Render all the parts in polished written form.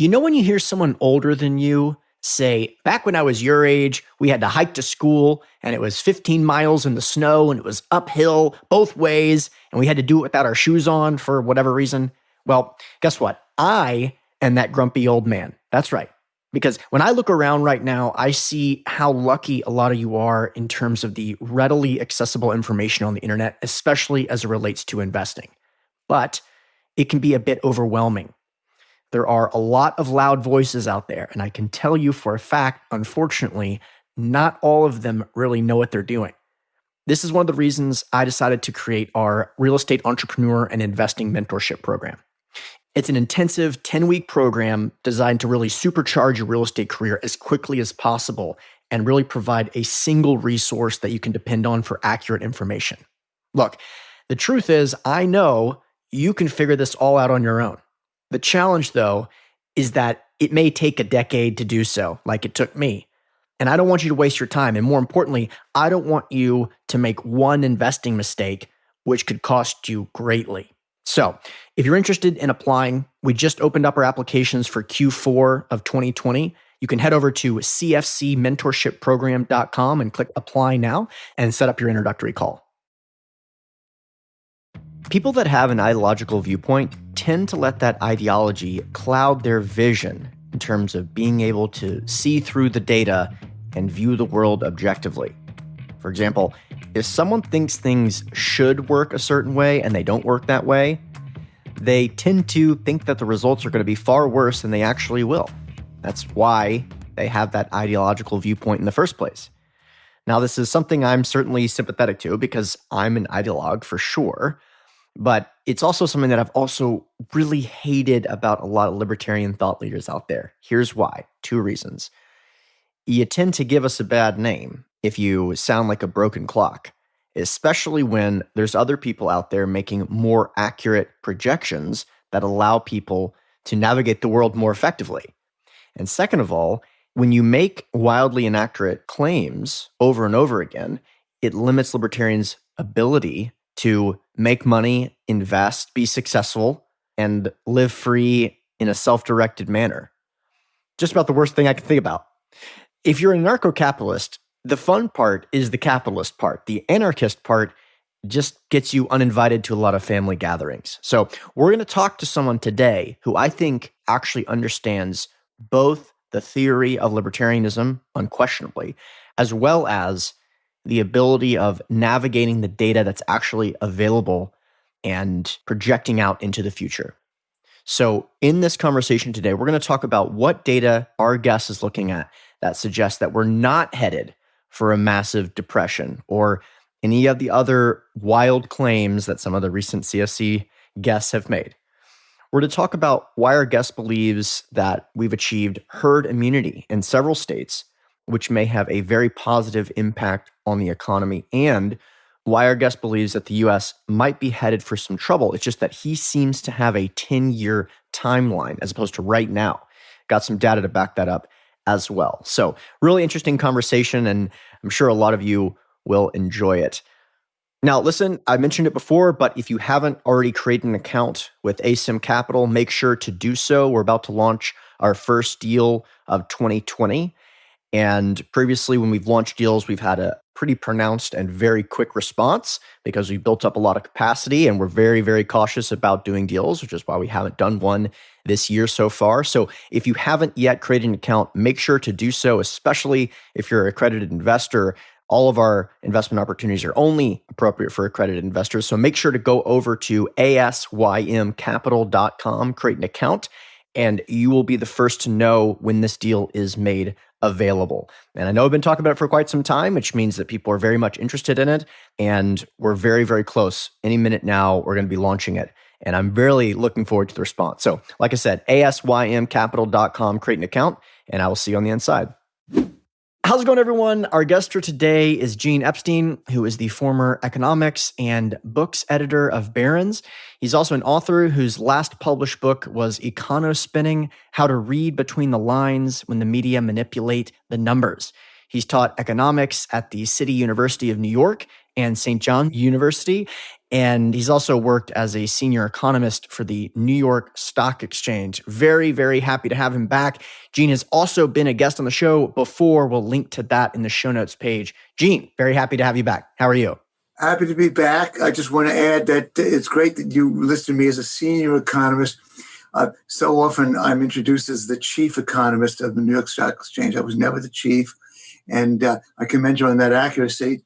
You know when you hear someone older than you say, back when I was your age, we had to hike to school and it was 15 miles in the snow and it was uphill both ways and we had to do it without our shoes on for whatever reason? Well, guess what? I am that grumpy old man. That's right. Because when I look around right now, I see how lucky a lot of you are in terms of the readily accessible information on the internet, especially as it relates to investing. But it can be a bit overwhelming. There are a lot of loud voices out there, and I can tell you for a fact, unfortunately, not all of them really know what they're doing. This is one of the reasons I decided to create our real estate entrepreneur and investing mentorship program. It's an intensive 10-week program designed to really supercharge your real estate career as quickly as possible and really provide a single resource that you can depend on for accurate information. Look, the truth is, I know you can figure this all out on your own. The challenge, though, is that it may take a decade to do so, like it took me. And I don't want you to waste your time. And more importantly, I don't want you to make one investing mistake, which could cost you greatly. So if you're interested in applying, we just opened up our applications for Q4 of 2020. You can head over to cfcmentorshipprogram.com and click apply now and set up your introductory call. People that have an ideological viewpoint tend to let that ideology cloud their vision in terms of being able to see through the data and view the world objectively. For example, if someone thinks things should work a certain way and they don't work that way, they tend to think that the results are going to be far worse than they actually will. That's why they have that ideological viewpoint in the first place. Now, this is something I'm certainly sympathetic to because I'm an ideologue for sure. But it's also something that I've also really hated about a lot of libertarian thought leaders out there. Here's why. 2 reasons. You tend to give us a bad name if you sound like a broken clock, especially when there's other people out there making more accurate projections that allow people to navigate the world more effectively. And second of all, when you make wildly inaccurate claims over and over again, it limits libertarians' ability to make money, invest, be successful, and live free in a self-directed manner. Just about the worst thing I can think about. If you're an anarcho-capitalist, the fun part is the capitalist part. The anarchist part just gets you uninvited to a lot of family gatherings. So we're going to talk to someone today who I think actually understands both the theory of libertarianism, unquestionably, as well as the ability of navigating the data that's actually available and projecting out into the future. So in this conversation today, we're going to talk about what data our guest is looking at that suggests that we're not headed for a massive depression or any of the other wild claims that some of the recent CFC guests have made. We're to talk about why our guest believes that we've achieved herd immunity in several states, which may have a very positive impact on the economy, and why our guest believes that the U.S. might be headed for some trouble. It's just that he seems to have a 10-year timeline as opposed to right now. Got some data to back that up as well. So really interesting conversation, and I'm sure a lot of you will enjoy it. Now, listen, I mentioned it before, but if you haven't already created an account with ASIM Capital, make sure to do so. We're about to launch our first deal of 2020. And previously, when we've launched deals, we've had a pretty pronounced and very quick response because we built up a lot of capacity and we're very, very cautious about doing deals, which is why we haven't done one this year so far. So if you haven't yet created an account, make sure to do so, especially if you're an accredited investor. All of our investment opportunities are only appropriate for accredited investors. So make sure to go over to asymcapital.com, create an account, and you will be the first to know when this deal is made available. And I know I've been talking about it for quite some time, which means that people are very much interested in it. And we're very, very close. Any minute now, we're going to be launching it. And I'm really looking forward to the response. So like I said, asymcapital.com, create an account, and I will see you on the inside. How's it going, everyone? Our guest for today is Gene Epstein, who is the former economics and books editor of Barron's. He's also an author whose last published book was Econospinning, How to Read Between the Lines When the Media Manipulate the Numbers. He's taught economics at the City University of New York and St. John's University. And he's also worked as a senior economist for the New York Stock Exchange. Very, very happy to have him back. Gene has also been a guest on the show before. We'll link to that in the show notes page. Gene, very happy to have you back. How are you? Happy to be back. I just want to add that it's great that you listed me as a senior economist. So often I'm introduced as the chief economist of the New York Stock Exchange. I was never the chief, and I commend you on that accuracy.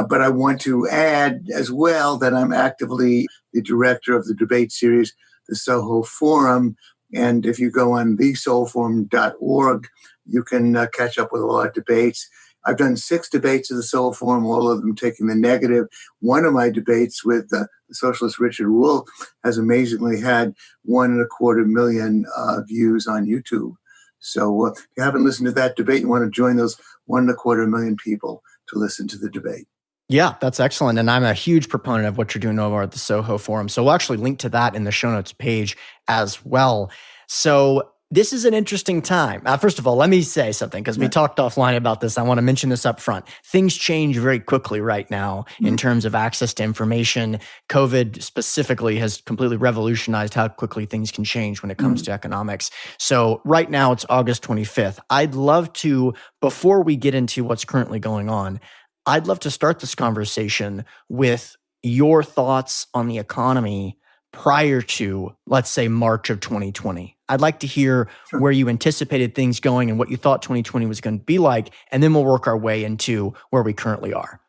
But I want to add as well that I'm actively the director of the debate series, the Soho Forum. And if you go on thesohoforum.org, you can catch up with a lot of debates. I've done 6 debates of the Soho Forum, all of them taking the negative. One of my debates with the socialist Richard Wolff has amazingly had 1.25 million views on YouTube. So if you haven't listened to that debate, you want to join those 1.25 million people to listen to the debate. Yeah, that's excellent. And I'm a huge proponent of what you're doing over at the Soho Forum. So we'll actually link to that in the show notes page as well. So this is an interesting time. First of all, let me say something because we talked offline about this. I want to mention this up front. Things change very quickly right now in terms of access to information. COVID specifically has completely revolutionized how quickly things can change when it comes to economics. So right now it's August 25th. I'd love to, before we get into what's currently going on, I'd love to start this conversation with your thoughts on the economy prior to, let's say, March of 2020. I'd like to hear where you anticipated things going and what you thought 2020 was going to be like, and then we'll work our way into where we currently are.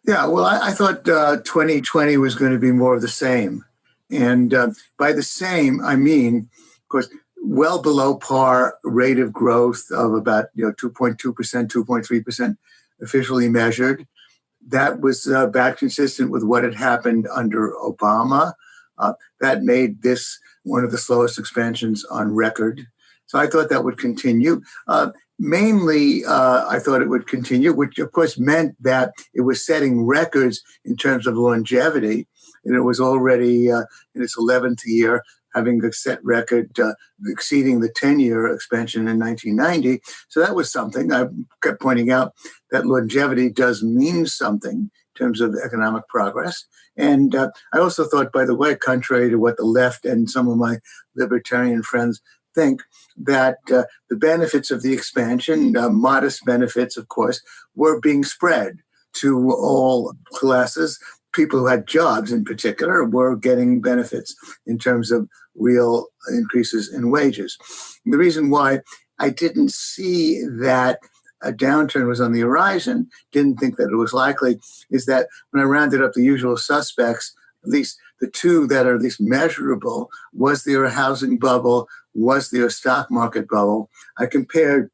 Yeah, well, I thought 2020 was going to be more of the same. And by the same, I mean, of course, well below par rate of growth of about 2.2%, 2.3% officially measured. That was about consistent with what had happened under Obama. That made this one of the slowest expansions on record. So I thought that would continue. Mainly, I thought it would continue, which of course meant that it was setting records in terms of longevity. And it was already in its 11th year, having a set record exceeding the 10-year expansion in 1990. So that was something. I kept pointing out that longevity does mean something in terms of economic progress. And I also thought, by the way, contrary to what the left and some of my libertarian friends think, that the benefits of the expansion, modest benefits, of course, were being spread to all classes. People who had jobs in particular were getting benefits in terms of real increases in wages. The reason why I didn't see that a downturn was on the horizon, didn't think that it was likely, is that when I rounded up the usual suspects, at least the two that are at least measurable, was there a housing bubble? Was there a stock market bubble? I compared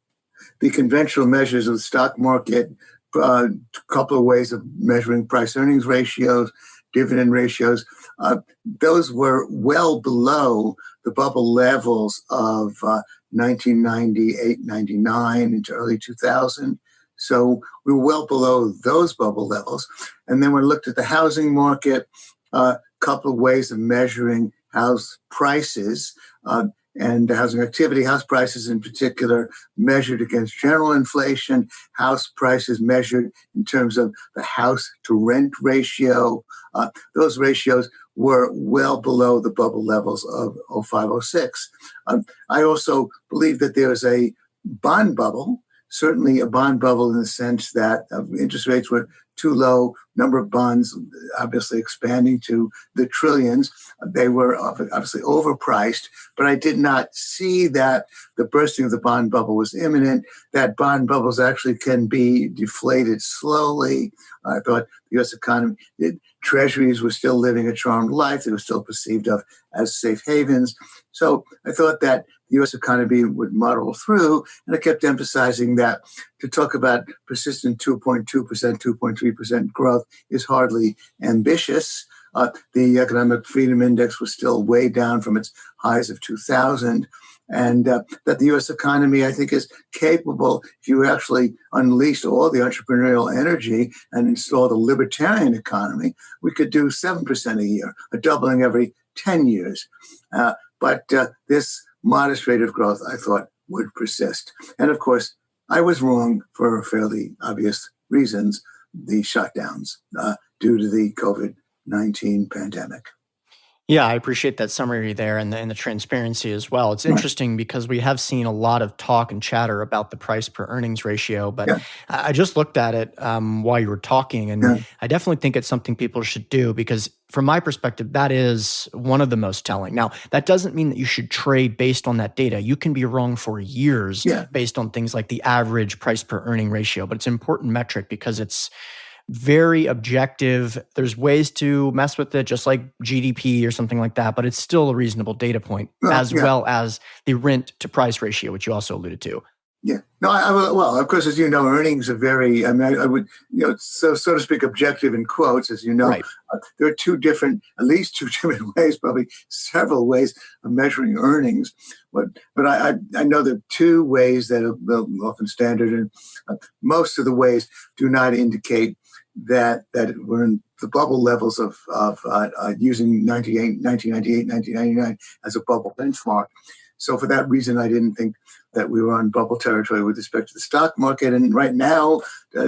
the conventional measures of the stock market, a couple of ways of measuring price-earnings ratios, dividend ratios. Those were well below the bubble levels of 1998, 99 into early 2000. So we were well below those bubble levels. And then when I looked at the housing market, a couple of ways of measuring house prices and housing activity, house prices in particular measured against general inflation, house prices measured in terms of the house to rent ratio. Those ratios were well below the bubble levels of 05, 06. I also believe that there is a bond bubble, certainly a bond bubble in the sense that interest rates were too low, number of bonds obviously expanding to the trillions. They were obviously overpriced, but I did not see that the bursting of the bond bubble was imminent, that bond bubbles actually can be deflated slowly. I thought the U.S. economy, treasuries were still living a charmed life. They were still perceived of as safe havens. So I thought that the U.S. economy would muddle through, and I kept emphasizing that to talk about persistent 2.2%, 2.3% growth is hardly ambitious. The Economic Freedom Index was still way down from its highs of 2000, and that the U.S. economy, I think, is capable, if you actually unleashed all the entrepreneurial energy and installed a libertarian economy, we could do 7% a year, a doubling every 10 years. But this modest rate of growth, I thought, would persist. And of course, I was wrong for fairly obvious reasons, the shutdowns due to the COVID-19 pandemic. Yeah, I appreciate that summary there and the transparency as well. It's Right. interesting because we have seen a lot of talk and chatter about the price per earnings ratio, but Yeah. I just looked at it while you were talking, and Yeah. I definitely think it's something people should do because, from my perspective, that is one of the most telling. Now, that doesn't mean that you should trade based on that data. You can be wrong for years Yeah. based on things like the average price per earning ratio, but it's an important metric because it's very objective. There's ways to mess with it, just like GDP or something like that, but it's still a reasonable data point, Well, as yeah. well as the rent to price ratio, which you also alluded to. Yeah. No, well, of course, as you know, earnings are very, I mean, I would, so to speak, objective in quotes, as you know. Right. There are at least two different ways, probably several ways of measuring earnings. But I know there are two ways that are often standard, and most of the ways do not indicate that we're in the bubble levels of using 1998, 1999 as a bubble benchmark. So for that reason, I didn't think that we were on bubble territory with respect to the stock market. And right now,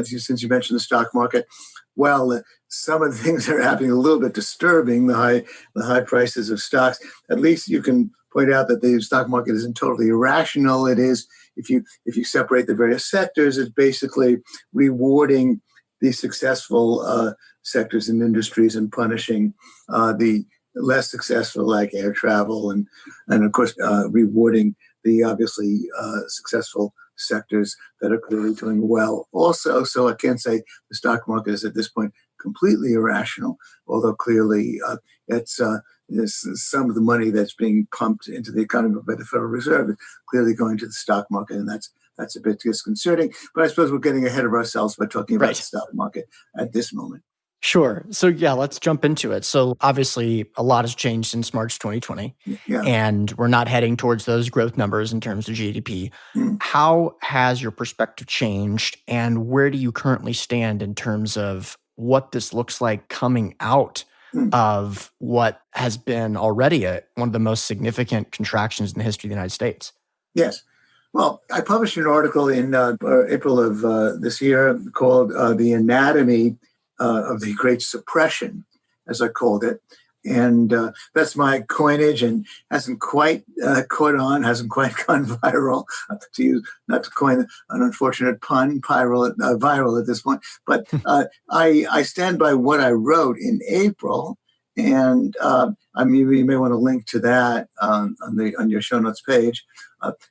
since you mentioned the stock market, well, some of the things that are happening are a little bit disturbing. The high prices of stocks. At least you can point out that the stock market isn't totally irrational. It is, if you separate the various sectors, it's basically rewarding the successful sectors and industries and punishing the less successful, like air travel, and of course rewarding the obviously successful sectors that are clearly doing well also. So I can't say the stock market is at this point completely irrational, although clearly it's some of the money that's being pumped into the economy by the Federal Reserve is clearly going to the stock market, and that's a bit disconcerting. But I suppose we're getting ahead of ourselves by talking about the stock market at this moment. Sure. So yeah, let's jump into it. So obviously a lot has changed since March 2020, Yeah. and we're not heading towards those growth numbers in terms of GDP. How has your perspective changed, and where do you currently stand in terms of what this looks like coming out of what has been already one of the most significant contractions in the history of the United States? Yes. Well, I published an article in April of this year called The Anatomy of the Great Suppression, as I called it. And that's my coinage, and hasn't quite caught on, hasn't quite gone viral, not to coin an unfortunate pun, viral at this point. But I stand by what I wrote in April. And I mean, you may want to link to that on your show notes page,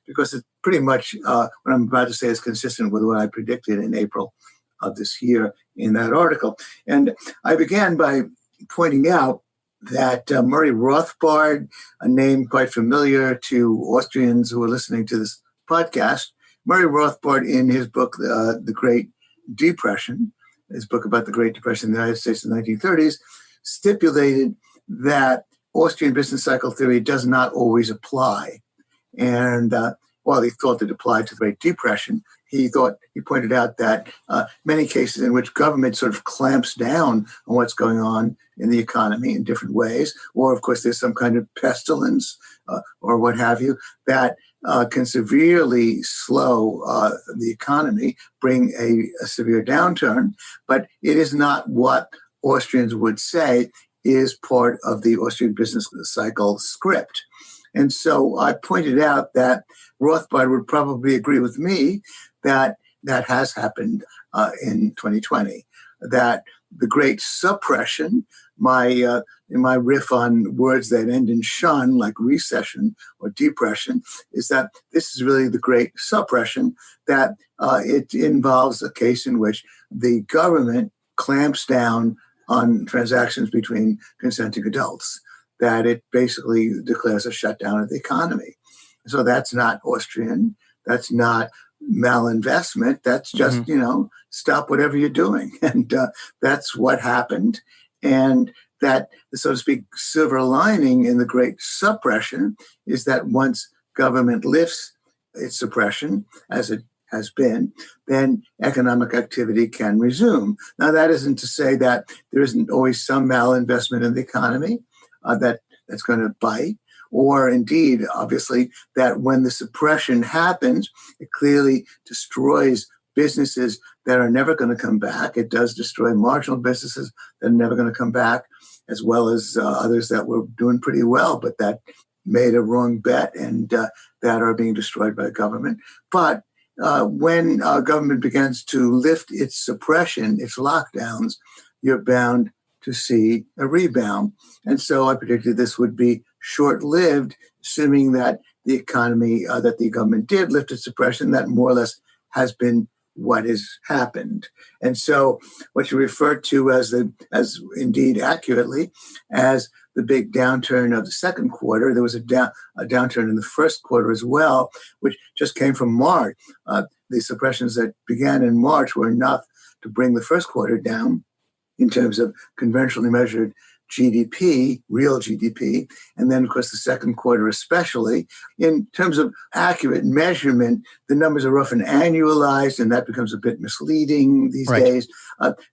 because it's pretty much what I'm about to say is consistent with what I predicted in April of this year in that article. And I began by pointing out that Murray Rothbard, a name quite familiar to Austrians who are listening to this podcast, Murray Rothbard, in his book, The Great Depression, his book about the Great Depression in the United States in the 1930s, stipulated that Austrian business cycle theory does not always apply. And while he thought it applied to the Great Depression, he pointed out that many cases in which government sort of clamps down on what's going on in the economy in different ways, or of course there's some kind of pestilence or what have you, that can severely slow the economy, bring a severe downturn. But it is not what Austrians would say is part of the Austrian business cycle script. And so I pointed out that Rothbard would probably agree with me that has happened in 2020, that the great suppression, in my riff on words that end in shun, like recession or depression, is that this is really the great suppression, that it involves a case in which the government clamps down on transactions between consenting adults, that it basically declares a shutdown of the economy. So that's not Austrian. That's not malinvestment. That's just, stop whatever you're doing. And that's what happened. And that, so to speak, silver lining in the great suppression is that once government lifts its suppression, as it has been, then economic activity can resume. Now, that isn't to say that there isn't always some malinvestment in the economy that's going to bite, or indeed, obviously, that when the suppression happens, it clearly destroys businesses that are never going to come back. It does destroy marginal businesses that are never going to come back, as well as others that were doing pretty well, but that made a wrong bet and that are being destroyed by the government. But when government begins to lift its suppression, its lockdowns, you're bound to see a rebound. And so I predicted this would be short-lived, assuming that the economy, that the government did lift its suppression, that more or less has been what has happened. And so what you refer to as indeed accurately as the big downturn of the second quarter, there was a downturn in the first quarter as well, which just came from March. The suppressions that began in March were enough to bring the first quarter down in terms of conventionally measured GDP, real GDP, and then, of course, the second quarter especially. In terms of accurate measurement, the numbers are often annualized, and that becomes a bit misleading these days.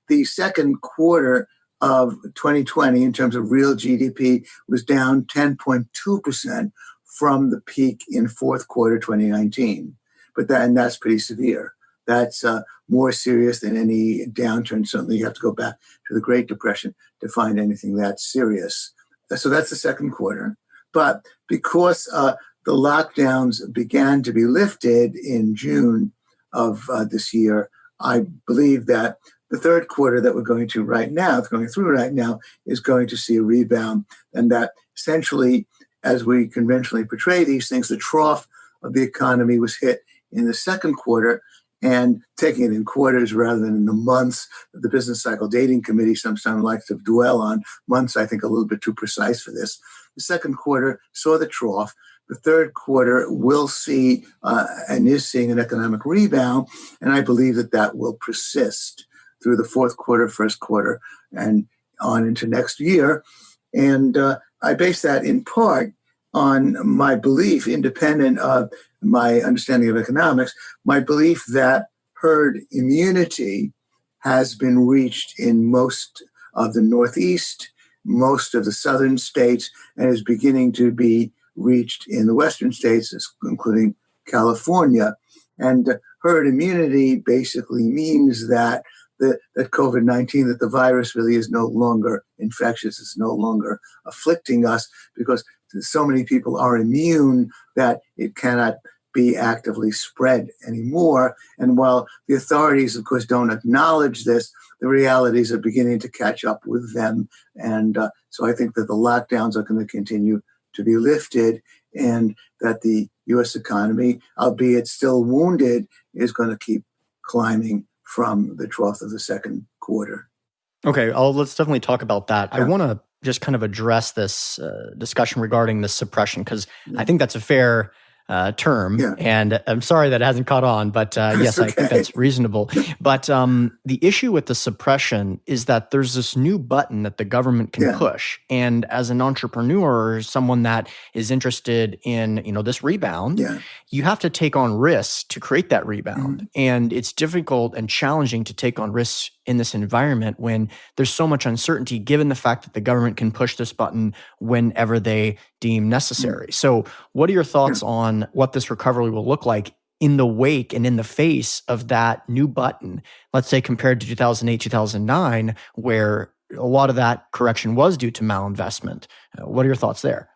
The second quarter of 2020, in terms of real GDP, was down 10.2% from the peak in fourth quarter 2019. And that's pretty severe. That's more serious than any downturn. Certainly, you have to go back to the Great Depression to find anything that serious. So that's the second quarter. But because the lockdowns began to be lifted in June of this year, I believe that the third quarter that we're going through right now, is going to see a rebound. And that essentially, as we conventionally portray these things, the trough of the economy was hit in the second quarter. And taking it in quarters rather than in the months that the Business Cycle Dating Committee sometimes likes to dwell on. Months, I think, a little bit too precise for this. The second quarter saw the trough. The third quarter will see and is seeing an economic rebound. And I believe that will persist through the fourth quarter, first quarter, and on into next year. And I base that in part on my belief, independent of my understanding of economics, my belief that herd immunity has been reached in most of the Northeast, most of the southern states, and is beginning to be reached in the western states, including California. And herd immunity basically means that COVID-19, that the virus really is no longer infectious, it's no longer afflicting us because so many people are immune that it cannot be actively spread anymore. And while the authorities, of course, don't acknowledge this, the realities are beginning to catch up with them. And so I think that the lockdowns are going to continue to be lifted and that the U.S. economy, albeit still wounded, is going to keep climbing from the trough of the second quarter. Okay, let's definitely talk about that. Yeah. I want to just kind of address this discussion regarding the suppression, because I think that's a fair term, and I'm sorry that it hasn't caught on, but yes, okay. I think that's reasonable. But the issue with the suppression is that there's this new button that the government can push, and as an entrepreneur, someone that is interested in this rebound, you have to take on risks to create that rebound, and it's difficult and challenging to take on risks in this environment when there's so much uncertainty, given the fact that the government can push this button whenever they deem necessary. So what are your thoughts on what this recovery will look like in the wake and in the face of that new button, let's say compared to 2008, 2009, where a lot of that correction was due to malinvestment? What are your thoughts there?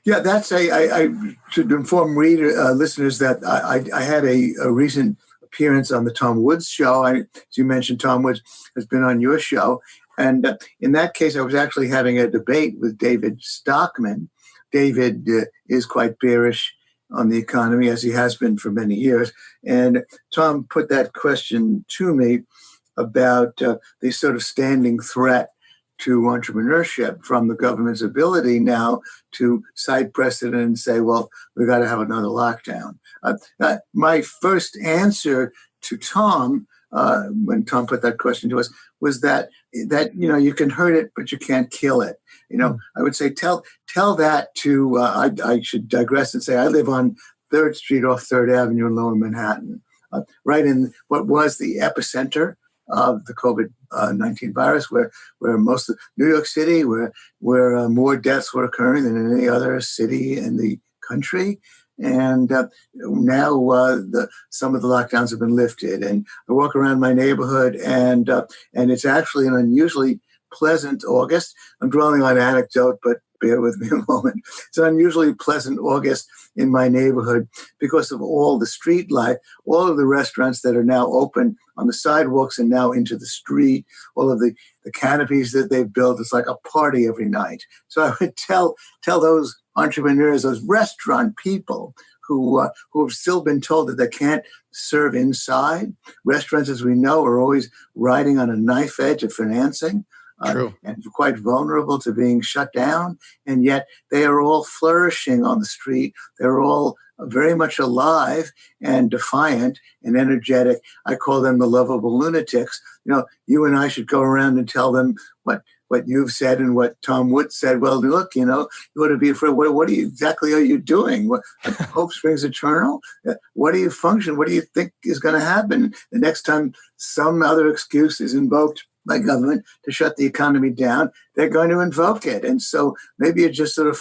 Yeah, I should inform listeners that I had a recent appearance on the Tom Woods show. As you mentioned, Tom Woods has been on your show. And in that case, I was actually having a debate with David Stockman. David is quite bearish on the economy, as he has been for many years. And Tom put that question to me about the sort of standing threat to entrepreneurship from the government's ability now to cite precedent and say, well, we've got to have another lockdown. My first answer to Tom, when Tom put that question to us, was that you can hurt it, but you can't kill it. I would say tell that to, I should digress and say I live on 3rd Street off 3rd Avenue in Lower Manhattan, right in what was the epicenter of the COVID COVID-19 virus, where most of New York City, where more deaths were occurring than in any other city in the country. And now some of the lockdowns have been lifted. And I walk around my neighborhood, and it's actually an unusually pleasant August. I'm dwelling on anecdote, but bear with me a moment. It's an unusually pleasant August in my neighborhood because of all the street life, all of the restaurants that are now open on the sidewalks and now into the street, all of the canopies that they've built. It's like a party every night. So I would tell those entrepreneurs, those restaurant people who have still been told that they can't serve inside. Restaurants, as we know, are always riding on a knife edge of financing. And quite vulnerable to being shut down. And yet they are all flourishing on the street. They're all very much alive and defiant and energetic. I call them the lovable lunatics. You and I should go around and tell them what you've said and what Tom Woods said. Well, look, you ought to be afraid. What exactly are you doing? Hope springs eternal. What do you function? What do you think is going to happen the next time some other excuse is invoked by government to shut the economy down? They're going to invoke it. And so maybe you just sort of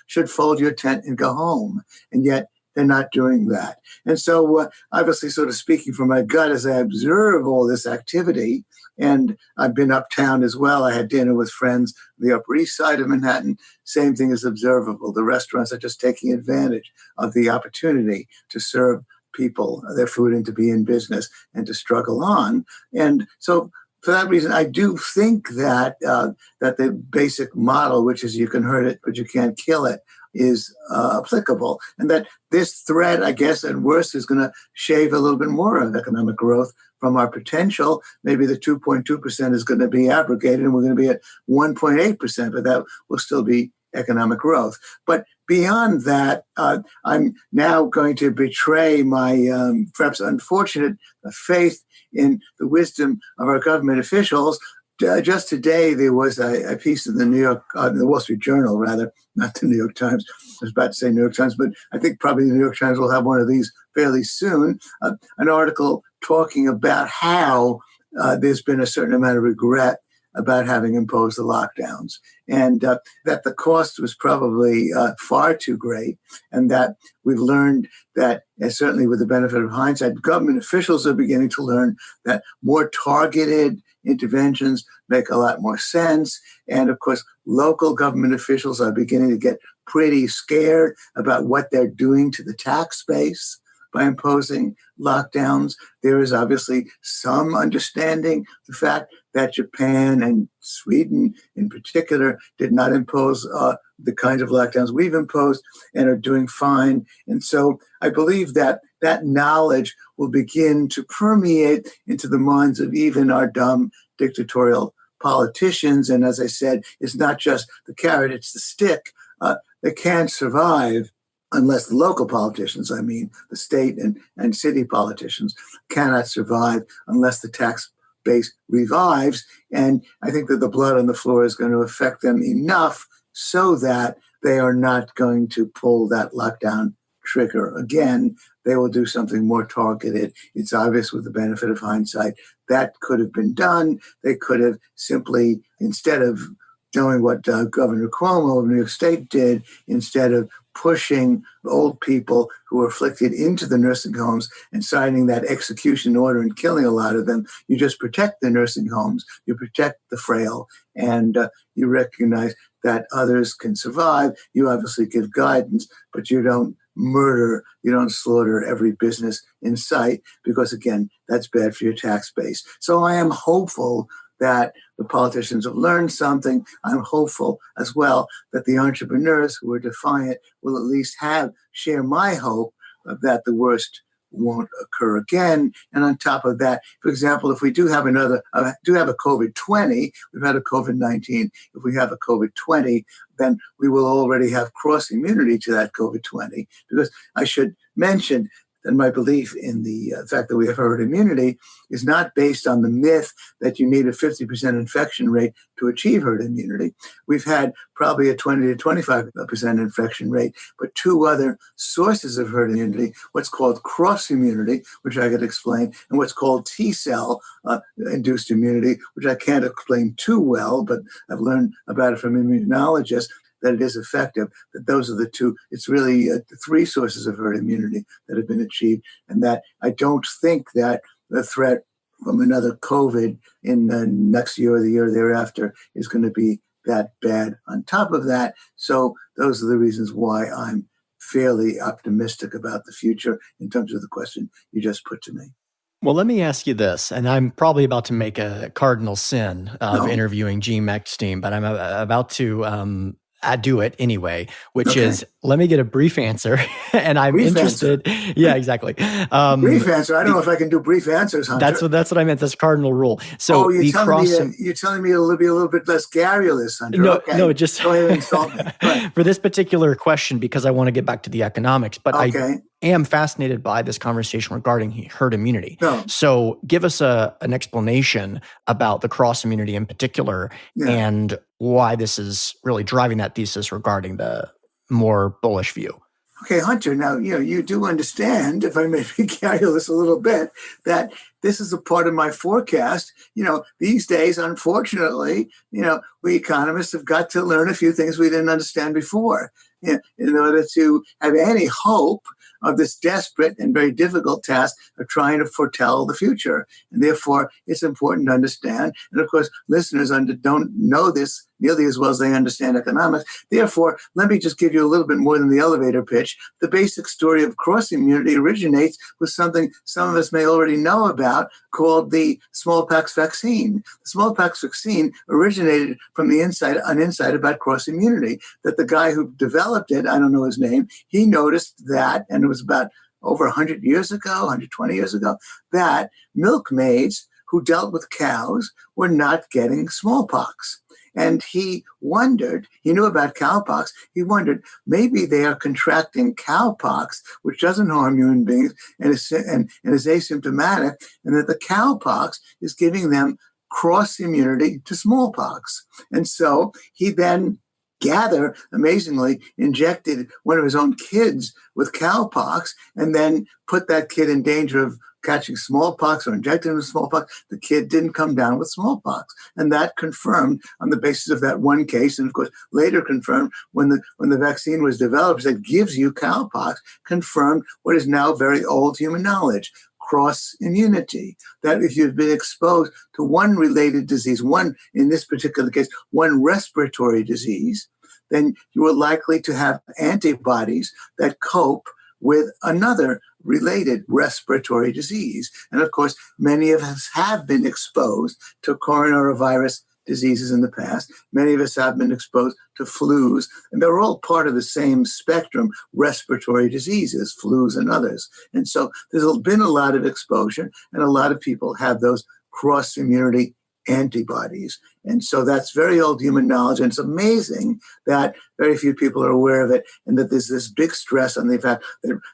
should fold your tent and go home. And yet they're not doing that. And so obviously sort of speaking from my gut as I observe all this activity, and I've been uptown as well. I had dinner with friends on the Upper East Side of Manhattan. Same thing is observable. The restaurants are just taking advantage of the opportunity to serve people their food and to be in business and to struggle on. And so for that reason, I do think that that the basic model, which is you can hurt it, but you can't kill it, is applicable. And that this threat, I guess, at worst, is going to shave a little bit more of economic growth from our potential. Maybe the 2.2% is going to be abrogated and we're going to be at 1.8%, but that will still be economic growth. But beyond that, I'm now going to betray my perhaps unfortunate faith in the wisdom of our government officials. Just today, there was a piece in the Wall Street Journal, rather, not the New York Times. I was about to say New York Times, but I think probably the New York Times will have one of these fairly soon. An article talking about how there's been a certain amount of regret about having imposed the lockdowns, and that the cost was probably far too great, and that we've learned that, and certainly with the benefit of hindsight, government officials are beginning to learn that more targeted interventions make a lot more sense. And of course, local government officials are beginning to get pretty scared about what they're doing to the tax base by imposing lockdowns. There is obviously some understanding of the fact that Japan and Sweden in particular did not impose the kinds of lockdowns we've imposed and are doing fine. And so I believe that that knowledge will begin to permeate into the minds of even our dumb dictatorial politicians. And as I said, it's not just the carrot, it's the stick. They can't survive unless the local politicians, the state and city politicians, cannot survive unless the tax base revives. And I think that the blood on the floor is going to affect them enough so that they are not going to pull that lockdown trigger again. They will do something more targeted. It's obvious with the benefit of hindsight that could have been done. They could have simply, instead of doing what Governor Cuomo of New York State did, instead of pushing old people who were afflicted into the nursing homes and signing that execution order and killing a lot of them, you just protect the nursing homes, you protect the frail, and you recognize that others can survive. You obviously give guidance, but you don't murder, you don't slaughter every business in sight, because again, that's bad for your tax base. So I am hopeful that the politicians have learned something. I'm hopeful as well that the entrepreneurs who are defiant will at least share my hope that the worst won't occur again. And on top of that, for example, if we do have a COVID-20, we've had a COVID-19, if we have a COVID-20, then we will already have cross immunity to that COVID-20. Because I should mention, that my belief in the fact that we have herd immunity is not based on the myth that you need a 50% infection rate to achieve herd immunity. We've had probably a 20 to 25% infection rate, but two other sources of herd immunity, what's called cross immunity, which I could explain, and what's called T-cell induced immunity, which I can't explain too well, but I've learned about it from immunologists, that it is effective, that those are the two. It's really three sources of herd immunity that have been achieved, and that I don't think that the threat from another COVID in the next year or the year thereafter is going to be that bad on top of that. So those are the reasons why I'm fairly optimistic about the future in terms of the question you just put to me. Well, let me ask you this, and I'm probably about to make a cardinal sin of interviewing Gene Epstein, but I'm about to do it anyway, which is, let me get a brief answer, and I'm interested. Yeah, exactly. Brief answer. I don't know if I can do brief answers, Hunter. That's what I meant. That's cardinal rule. So you're telling me it'll be a little bit less garrulous, Hunter. No, just go ahead and insult me. For this particular question, because I want to get back to the economics, but I am fascinated by this conversation regarding herd immunity. So give us an explanation about the cross immunity in particular and why this is really driving that thesis regarding the more bullish view. Okay, Hunter, now, you do understand, if I may be garrulous a little bit, that this is a part of my forecast. These days, unfortunately, we economists have got to learn a few things we didn't understand before in order to have any hope of this desperate and very difficult task of trying to foretell the future. And therefore, it's important to understand. And of course, listeners don't know this nearly as well as they understand economics. Therefore, let me just give you a little bit more than the elevator pitch. The basic story of cross immunity originates with something some of us may already know about called the smallpox vaccine. The smallpox vaccine originated from an insight about cross immunity, that the guy who developed it, I don't know his name, he noticed that, and it was about over 100 years ago, 120 years ago, that milkmaids who dealt with cows were not getting smallpox. And he knew about cowpox, he wondered, maybe they are contracting cowpox, which doesn't harm human beings and is asymptomatic, and that the cowpox is giving them cross immunity to smallpox. And so he then amazingly, injected one of his own kids with cowpox and then put that kid in danger of catching smallpox or injecting him with smallpox. The kid didn't come down with smallpox. And that confirmed on the basis of that one case, and of course later confirmed when the vaccine was developed that gives you cowpox, confirmed what is now very old human knowledge. Cross immunity, that if you've been exposed to one related disease, in this particular case, one respiratory disease, then you are likely to have antibodies that cope with another related respiratory disease. And of course, many of us have been exposed to coronavirus diseases in the past. Many of us have been exposed to flus, and they're all part of the same spectrum, respiratory diseases, flus and others. And so there's been a lot of exposure, and a lot of people have those cross-immunity antibodies. And so that's very old human knowledge, and it's amazing that very few people are aware of it, and that there's this big stress on the fact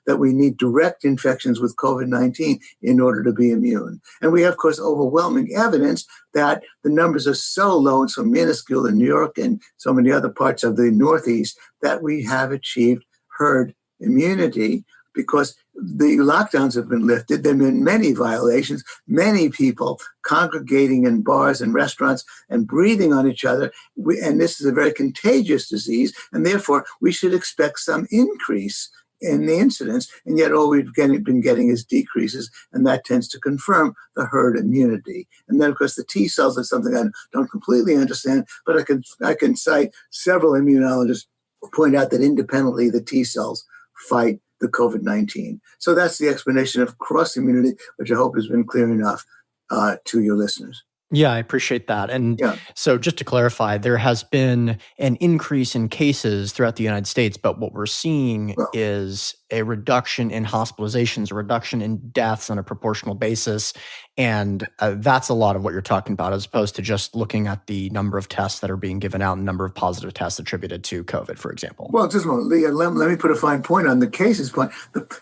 that we need direct infections with COVID-19 in order to be immune. And we have, of course, overwhelming evidence that the numbers are so low and so minuscule in New York and so many other parts of the Northeast that we have achieved herd immunity, because the lockdowns have been lifted. There have been many violations, many people congregating in bars and restaurants and breathing on each other. And this is a very contagious disease. And therefore, we should expect some increase in the incidence. And yet all we've been getting is decreases. And that tends to confirm the herd immunity. And then, of course, the T cells is something I don't completely understand, but I can cite several immunologists who point out that independently the T cells fight the COVID-19. So that's the explanation of cross immunity, which I hope has been clear enough to your listeners. Yeah, I appreciate that. And Yeah. so just to clarify, there has been an increase in cases throughout the United States, but what we're seeing Well, is a reduction in hospitalizations, a reduction in deaths on a proportional basis. And that's a lot of what you're talking about, as opposed to just looking at the number of tests that are being given out and number of positive tests attributed to COVID, for example. well, just a moment. Let me put a fine point on the cases point.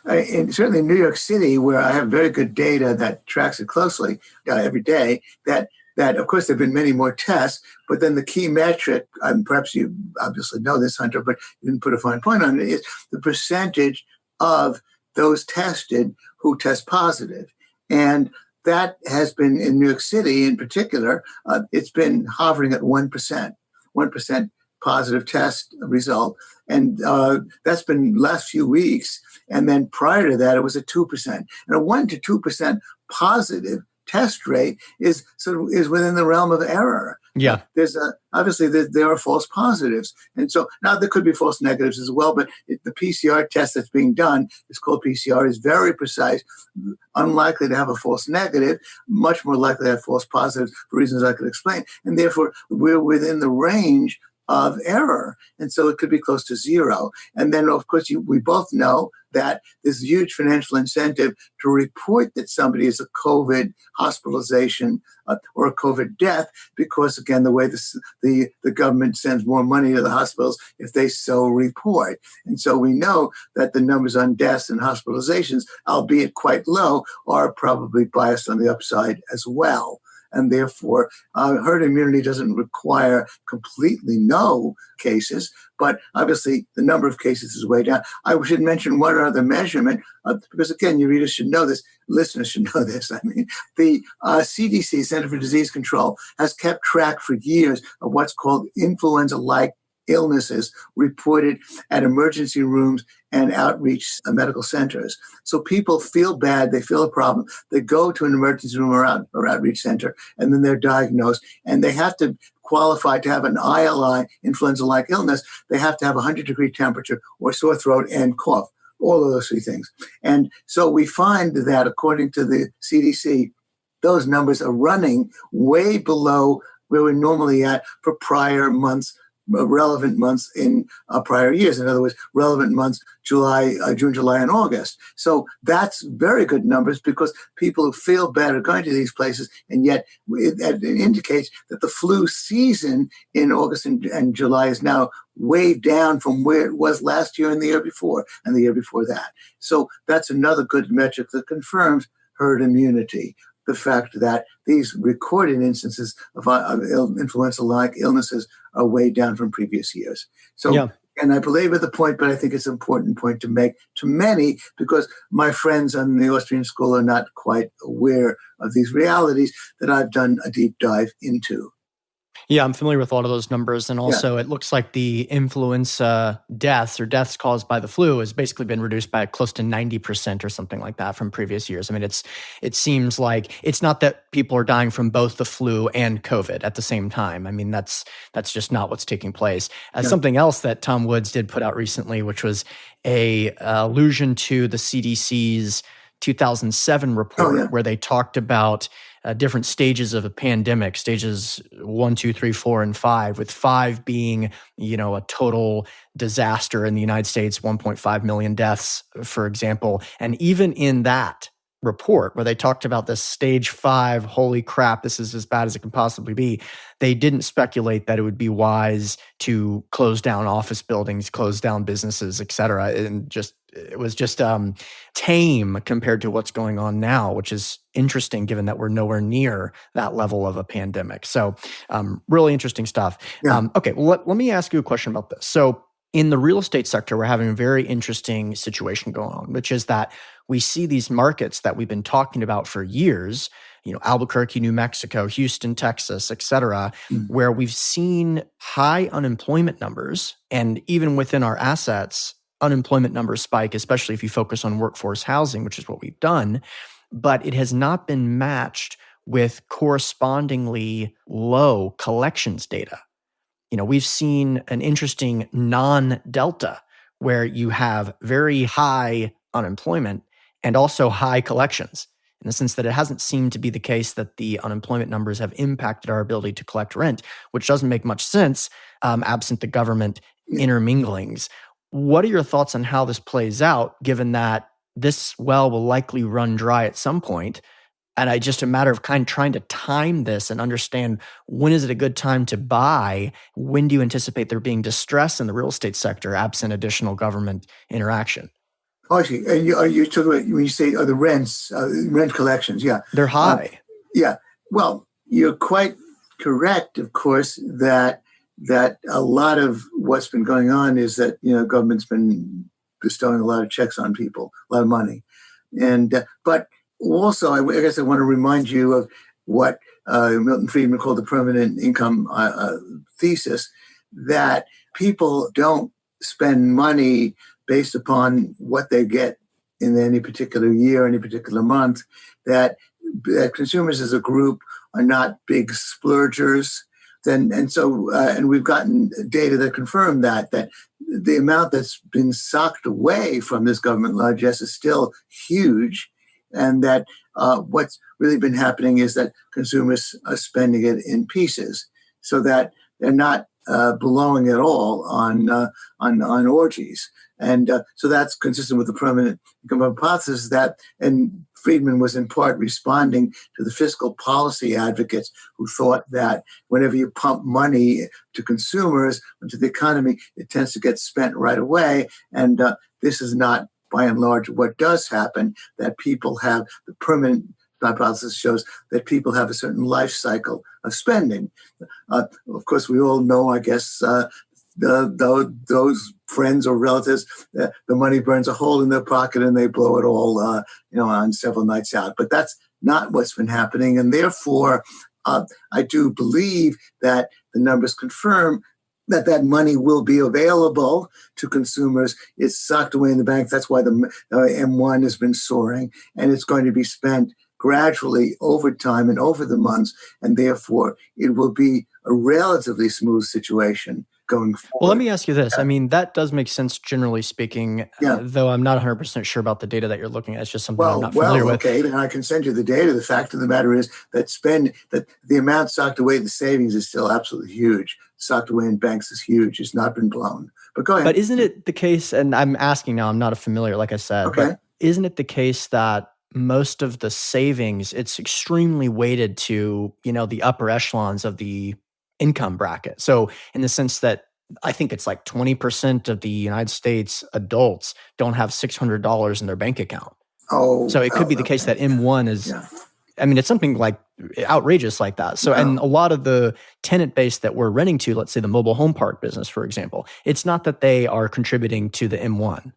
Certainly in New York City, where I have very good data that tracks it closely every day, that of course there have been many more tests, but then the key metric, perhaps you obviously know this, Hunter, but you didn't put a fine point on it, is the percentage of those tested who test positive. And that has been in New York City in particular, it's been hovering at 1%, 1% positive test result. And that's been last few weeks. And then prior to that, it was at 2%. And a 1 to 2% positive test rate is within the realm of error. Yeah. Obviously there are false positives, and so now there could be false negatives as well. But the PCR test that's being done is called PCR, is very precise, unlikely to have a false negative, much more likely to have false positives for reasons I could explain, and therefore we're within the range of error, and so it could be close to zero. And then, of course, we both know that there's a huge financial incentive to report that somebody is a COVID hospitalization or a COVID death, because, again, the way the government sends more money to the hospitals if they so report. And so we know that the numbers on deaths and hospitalizations, albeit quite low, are probably biased on the upside as well. And therefore, herd immunity doesn't require completely no cases, but obviously the number of cases is way down. I should mention one other measurement, because again, your readers should know this, listeners should know this. I mean, the CDC, Center for Disease Control, has kept track for years of what's called influenza-like illnesses reported at emergency rooms and outreach medical centers. So people feel bad, they feel a problem, they go to an emergency room or outreach center, and then they're diagnosed, and they have to qualify to have an ILI, influenza-like illness. They have to have 100-degree temperature or sore throat and cough, all of those three things. And so we find that, according to the CDC, those numbers are running way below where we're normally at for prior months, relevant months in prior years. In other words, relevant months, June, July, and August. So that's very good numbers, because people who feel bad are going to these places, and yet it indicates that the flu season in August and July is now way down from where it was last year and the year before and the year before that. So that's another good metric that confirms herd immunity. The fact that these recorded instances of influenza-like illnesses are way down from previous years. So, yeah. And I belabor the point, but I think it's an important point to make to many, because my friends on the Austrian school are not quite aware of these realities that I've done a deep dive into. Yeah, I'm familiar with a lot of those numbers. And also, It looks like the influenza deaths or deaths caused by the flu has basically been reduced by close to 90% or something like that from previous years. I mean, it seems like it's not that people are dying from both the flu and COVID at the same time. I mean, that's just not what's taking place. Something else that Tom Woods did put out recently, which was a allusion to the CDC's 2007 report, where they talked about different stages of a pandemic, stages 1, 2, 3, 4, and 5, with 5 being, a total disaster in the United States, 1.5 million deaths, for example. And even in that report, where they talked about this stage 5, holy crap, this is as bad as it can possibly be, they didn't speculate that it would be wise to close down office buildings, close down businesses, et cetera. And it was just tame compared to what's going on now, which is interesting given that we're nowhere near that level of a pandemic. So really interesting stuff. Yeah. Okay, well, let me ask you a question about this. So in the real estate sector, we're having a very interesting situation going on, which is that we see these markets that we've been talking about for years, Albuquerque, New Mexico, Houston, Texas, et cetera, where we've seen high unemployment numbers, and even within our assets, unemployment numbers spike, especially if you focus on workforce housing, which is what we've done, but it has not been matched with correspondingly low collections data. We've seen an interesting non-delta where you have very high unemployment and also high collections. in the sense that it hasn't seemed to be the case that the unemployment numbers have impacted our ability to collect rent, which doesn't make much sense absent the government interminglings. What are your thoughts on how this plays out, given that this well will likely run dry at some point? And I just a matter of kind of trying to time this and understand, when is it a good time to buy? When do you anticipate there being distress in the real estate sector absent additional government interaction? Oh, I see. And you talking about when you say the rents, rent collections? Yeah, They're high. yeah. Well, you're quite correct, of course, that a lot of what's been going on is that government's been bestowing a lot of checks on people, a lot of money, and but also I guess I want to remind you of what Milton Friedman called the permanent income thesis, that people don't spend money based upon what they get in any particular year, any particular month, that consumers as a group are not big splurgers. And we've gotten data that confirm that the amount that's been socked away from this government largesse is still huge, and that what's really been happening is that consumers are spending it in pieces, so that they're not blowing it all on orgies. And so that's consistent with the permanent income hypothesis and Friedman was in part responding to the fiscal policy advocates who thought that whenever you pump money to consumers, into the economy, it tends to get spent right away. And this is not, by and large, what does happen, that people have the permanent hypothesis shows that people have a certain life cycle of spending. Of course, we all know, I guess, those friends or relatives, the money burns a hole in their pocket and they blow it all, on several nights out. But that's not what's been happening, and therefore, I do believe that the numbers confirm that money will be available to consumers. It's socked away in the bank. That's why the M1 has been soaring, and it's going to be spent gradually over time and over the months, and therefore it will be a relatively smooth situation going forward. Well, let me ask you this. I mean, that does make sense generally speaking, though I'm not 100% sure about the data that you're looking at. It's just something I'm not familiar with. Okay, then I can send you the data. The fact of the matter is that the amount socked away in the savings is still absolutely huge. Socked away in banks is huge. It's not been blown. But go ahead. But isn't it the case, and I'm asking now, I'm not a familiar, like I said, but isn't it the case that most of the savings, it's extremely weighted to, the upper echelons of the income bracket? So in the sense that I think it's like 20% of the United States adults don't have $600 in their bank account. So it could be the case that M1 is, it's something like outrageous like that. So, and a lot of the tenant base that we're renting to, let's say the mobile home park business, for example, it's not that they are contributing to the M1.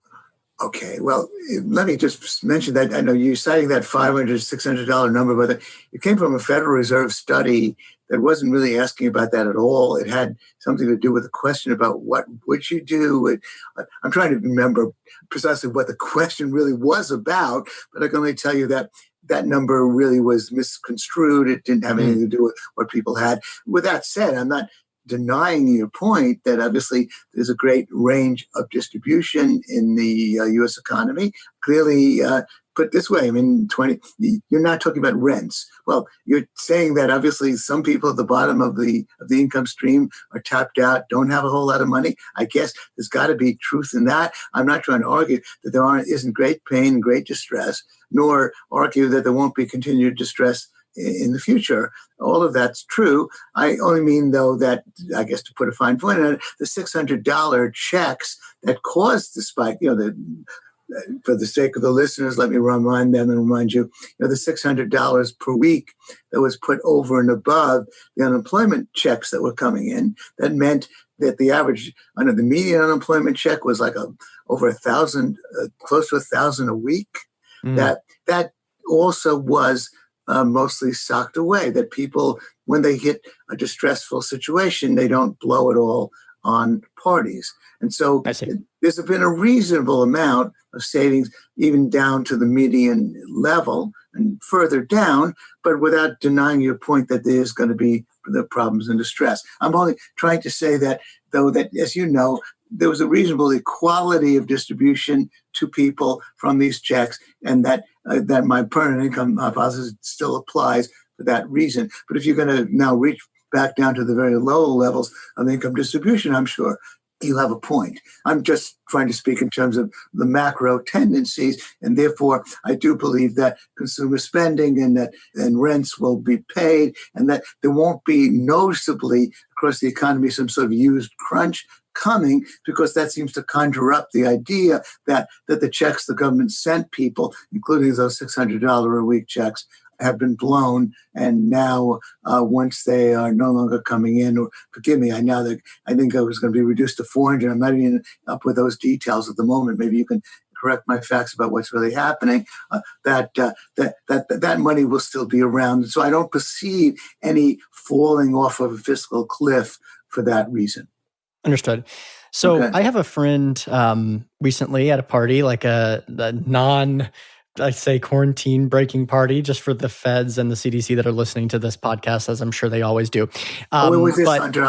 Okay, well, let me just mention that. I know you're citing that $500, $600 number, but it came from a Federal Reserve study that wasn't really asking about that at all. It had something to do with a question about what would you do. I'm trying to remember precisely what the question really was about, but I can only tell you that that number really was misconstrued. It didn't have anything to do with what people had. With that said, I'm not denying your point that obviously there's a great range of distribution in the U.S. economy. Clearly, put this way, you're not talking about rents. Well, you're saying that obviously some people at the bottom of the income stream are tapped out, don't have a whole lot of money. I guess there's got to be truth in that. I'm not trying to argue that there isn't great pain and great distress, nor argue that there won't be continued distress in the future. All of that's true. I only mean, though, that, I guess to put a fine point on it, the $600 checks that caused the spike, for the sake of the listeners, let me remind them and remind you, the $600 per week that was put over and above the unemployment checks that were coming in. That meant that the average, the median unemployment check was like over $1,000, close to $1,000 a week. That also was mostly socked away, that people, when they hit a distressful situation, they don't blow it all on parties. And so there's been a reasonable amount of savings, even down to the median level and further down, but without denying your point that there's going to be the problems and distress. I'm only trying to say that, though, that, as you know, there was a reasonable equality of distribution to people from these checks, and that that my permanent income hypothesis still applies for that reason. But if you're going to now reach back down to the very low levels of income distribution, I'm sure you have a point. I'm just trying to speak in terms of the macro tendencies, and therefore I do believe that consumer spending and rents will be paid, and that there won't be noticeably across the economy some sort of used crunch coming, because that seems to conjure up the idea that the checks the government sent people, including those $600 a week checks, have been blown, and now once they are no longer coming in, or forgive me, I think I was going to be reduced to 400. I'm not even up with those details at the moment. Maybe you can correct my facts about what's really happening. That money will still be around, so I don't perceive any falling off of a fiscal cliff for that reason. Understood. So Okay. I have a friend recently at a party, like a I'd say quarantine breaking party, just for the feds and the CDC that are listening to this podcast, as I'm sure they always do. Where was this, Hunter?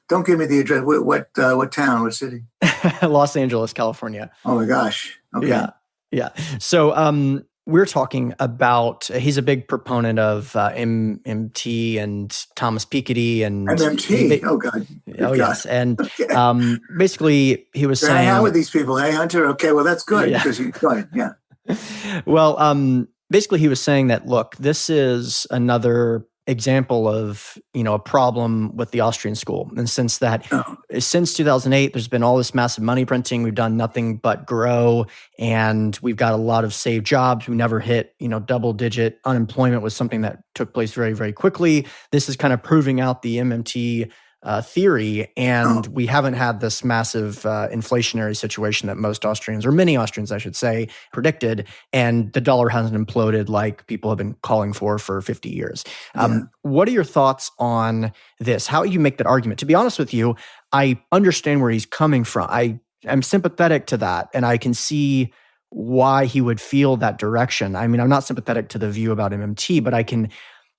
Don't give me the address. What town? What city? Los Angeles, California. Oh my gosh. Okay. Yeah. So we're talking about, he's a big proponent of MMT and Thomas Piketty and MMT. Oh God. Oh yes. And basically he was saying, hang out with these people. Hey, Hunter. Okay. Well, that's good. Yeah. Because go ahead. Yeah. Well, basically he was saying that, look, this is another example of, a problem with the Austrian school. And since 2008, there's been all this massive money printing. We've done nothing but grow, and we've got a lot of saved jobs. We never hit, double digit unemployment was something that took place very, very quickly. This is kind of proving out the MMT theory, and we haven't had this massive inflationary situation that most Austrians, or many Austrians, I should say, predicted, and the dollar hasn't imploded like people have been calling for 50 years. What are your thoughts on this? How you make that argument? To be honest with you, I understand where he's coming from. I am sympathetic to that, and I can see why he would feel that direction. I mean, I'm not sympathetic to the view about MMT, but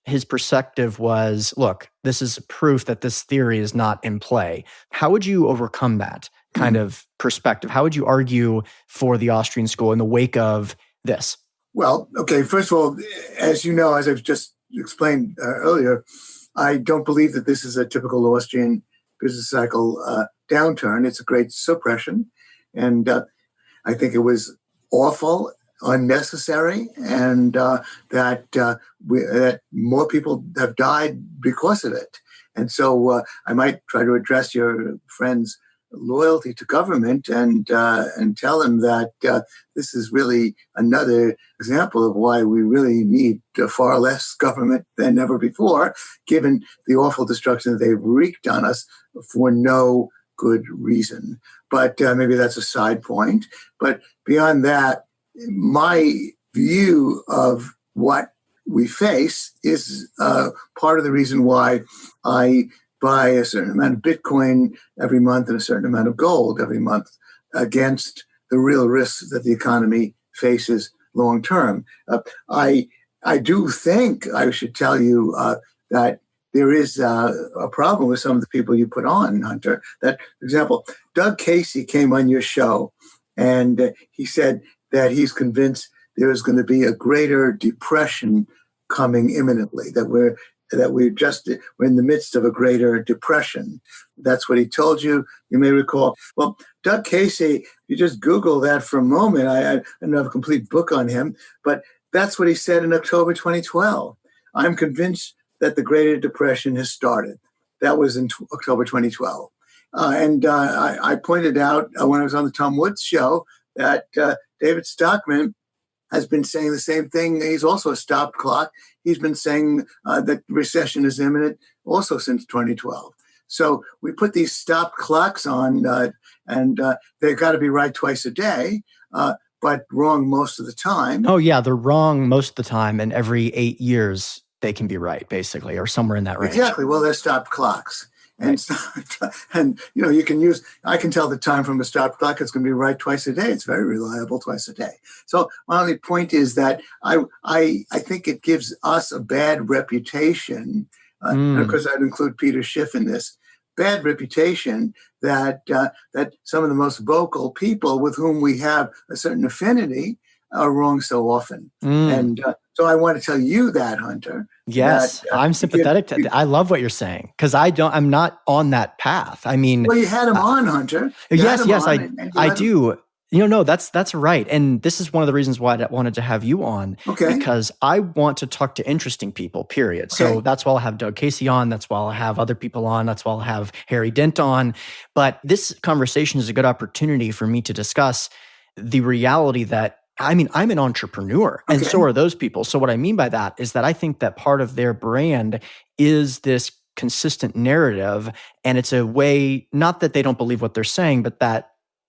his perspective was, look, this is proof that this theory is not in play. How would you overcome that kind of perspective? How would you argue for the Austrian school in the wake of this? Well, okay, first of all, as you know, as I've just explained earlier, I don't believe that this is a typical Austrian business cycle downturn. It's a great suppression. And I think it was awful, unnecessary, and that more people have died because of it. And so I might try to address your friend's loyalty to government and tell him that this is really another example of why we really need far less government than ever before, given the awful destruction that they've wreaked on us for no good reason. But maybe that's a side point. But beyond that, my view of what we face is part of the reason why I buy a certain amount of Bitcoin every month and a certain amount of gold every month against the real risks that the economy faces long term. I do think I should tell you that there is a problem with some of the people you put on, Hunter. That, for example, Doug Casey came on your show and he said that he's convinced there is going to be a greater depression coming imminently, that we're in the midst of a greater depression. That's what he told you. You may recall. Well, Doug Casey, you just Google that for a moment. I don't have a complete book on him, but that's what he said in October 2012. I'm convinced that the Greater Depression has started. That was in October 2012. And I pointed out when I was on the Tom Woods show that David Stockman has been saying the same thing. He's also a stopped clock. He's been saying that recession is imminent also since 2012. So we put these stopped clocks on, and they've got to be right twice a day, but wrong most of the time. Oh, yeah, they're wrong most of the time, and every 8 years they can be right, basically, or somewhere in that range. Exactly. Well, they're stopped clocks. And, right. And I can tell the time from a stopped clock. It's going to be right twice a day. It's very reliable twice a day. So my only point is that I think it gives us a bad reputation. And of course, I'd include Peter Schiff in this. Bad reputation that some of the most vocal people with whom we have a certain affinity are wrong so often. And so I want to tell you that, Hunter. Yes, that, I'm sympathetic to. I love what you're saying because I'm not on that path. I mean, well, you had him on, Hunter. Yes, I do. No, that's right. And this is one of the reasons why I wanted to have you on. Okay. Because I want to talk to interesting people, period. Okay. So that's why I'll have Doug Casey on. That's why I'll have other people on. That's why I'll have Harry Dent on. But this conversation is a good opportunity for me to discuss the reality that, I mean, I'm an entrepreneur and so are those people. So what I mean by that is that I think that part of their brand is this consistent narrative. And it's a way, not that they don't believe what they're saying, but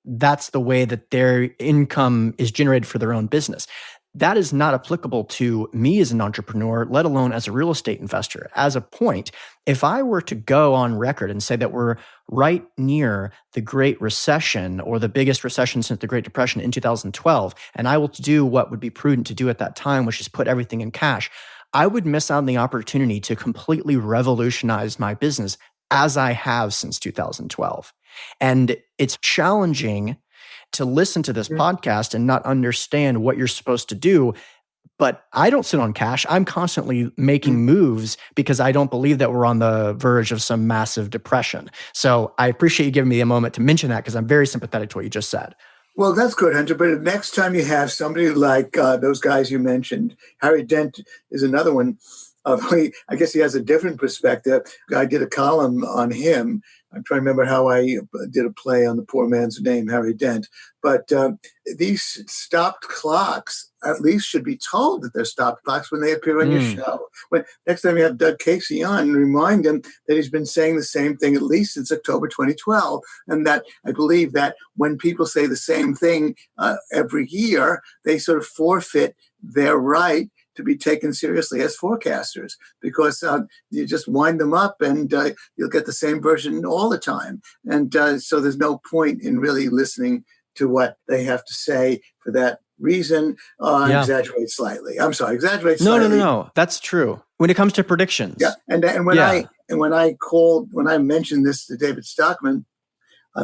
that's the way that their income is generated for their own business. That is not applicable to me as an entrepreneur, let alone as a real estate investor. As a point, if I were to go on record and say that we're right near the Great Recession or the biggest recession since the Great Depression in 2012, and I will do what would be prudent to do at that time, which is put everything in cash, I would miss out on the opportunity to completely revolutionize my business as I have since 2012. And it's challenging to listen to this podcast and not understand what you're supposed to do. But I don't sit on cash. I'm constantly making moves because I don't believe that we're on the verge of some massive depression. So I appreciate you giving me a moment to mention that because I'm very sympathetic to what you just said. Well, that's good, Hunter. But next time you have somebody like those guys you mentioned, Harry Dent is another one. I guess he has a different perspective. I did a column on him. I'm trying to remember how I did a play on the poor man's name, Harry Dent. But these stopped clocks at least should be told that they're stopped clocks when they appear on your show. Next time you have Doug Casey on, remind him that he's been saying the same thing at least since October 2012. And that I believe that when people say the same thing every year, they sort of forfeit their right to be taken seriously as forecasters, because you just wind them up and you'll get the same version all the time. And so there's no point in really listening to what they have to say for that reason. Exaggerate slightly. I'm sorry, exaggerate slightly. No. That's true. When it comes to predictions. Yeah. And when I mentioned this to David Stockman,